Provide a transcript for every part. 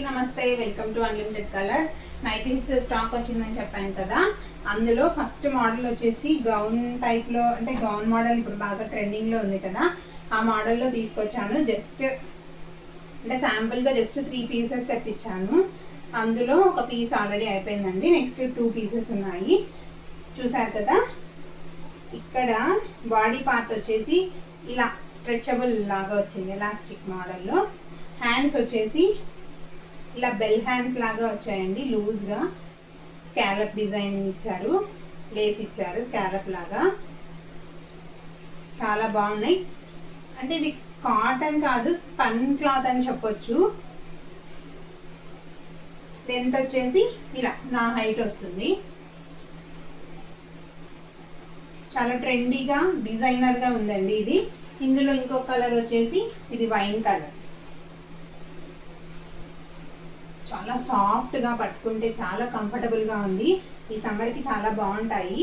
నమస్తే welcome to unlimited colours. Nighties stock వచ్చిందని చెప్పాను కదా. అందులో ఫస్ట్ మోడల్ వచ్చేసి గౌన్ టైప్లో, అంటే గౌన్ మోడల్ ఇప్పుడు బాగా ట్రెండింగ్లో ఉంది కదా, ఆ మోడల్లో తీసుకొచ్చాను. జస్ట్ అంటే శాంపుల్గా జస్ట్ 3 పీసెస్ తెప్పించాను. అందులో ఒక పీస్ ఆల్రెడీ అయిపోయిందండి. నెక్స్ట్ 2 పీసెస్ ఉన్నాయి. చూసారు కదా, ఇక్కడ బాడీ పార్ట్ వచ్చేసి ఇలా స్ట్రెచబుల్ లాగా వచ్చింది, ఎలాస్టిక్ మోడల్లో. హ్యాండ్స్ వచ్చేసి ఇలా బెల్ హ్యాండ్స్ లాగా వచ్చాయండి, లూజ్గా. స్కాలప్ డిజైన్ ఇచ్చారు, లేస్ ఇచ్చారు స్కాలప్ లాగా. చాలా బాగున్నాయి. అంటే ఇది కాటన్ కాదు, స్పన్ క్లాత్ అని చెప్పొచ్చు. లెంత్ వచ్చేసి ఇలా నా హైట్ వస్తుంది. చాలా ట్రెండీగా డిజైనర్గా ఉందండి ఇది. ఇందులో ఇంకో కలర్ వచ్చేసి ఇది వైన్ కలర్. చాలా సాఫ్ట్గా పట్టుకుంటే చాలా కంఫర్టబుల్గా ఉంది. ఈ సమ్మర్కి చాలా బాగుంటాయి.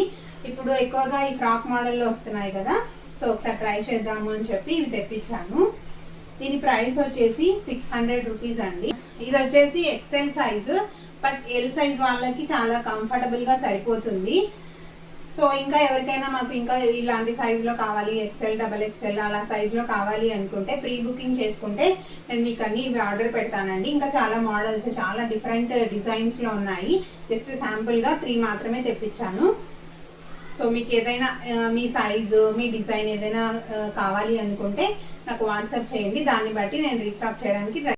ఇప్పుడు ఎక్కువగా ఈ ఫ్రాక్ మోడల్లో వస్తున్నాయి కదా, సో ఒకసారి ట్రై చేద్దాము అని చెప్పి ఇవి తెప్పించాను. దీని ప్రైస్ వచ్చేసి 600 రూపీస్ అండి. ఇది వచ్చేసి XL size, but L size వాళ్ళకి చాలా కంఫర్టబుల్గా సరిపోతుంది. సో ఇంకా ఎవరికైనా మాకు ఇంకా ఇలాంటి సైజులో కావాలి, ఎక్సెల్, XXL అలా సైజులో కావాలి అనుకుంటే ప్రీ బుకింగ్ చేసుకుంటే నేను మీకు అన్ని ఇవి ఆర్డర్ పెడతానండి. ఇంకా చాలా మోడల్స్, చాలా డిఫరెంట్ డిజైన్స్లో ఉన్నాయి. జస్ట్ శాంపుల్గా 3 మాత్రమే తెప్పించాను. సో మీకు ఏదైనా మీ సైజు, మీ డిజైన్ ఏదైనా కావాలి అనుకుంటే నాకు వాట్సాప్ చేయండి. దాన్ని బట్టి నేను రీస్టాక్ చేయడానికి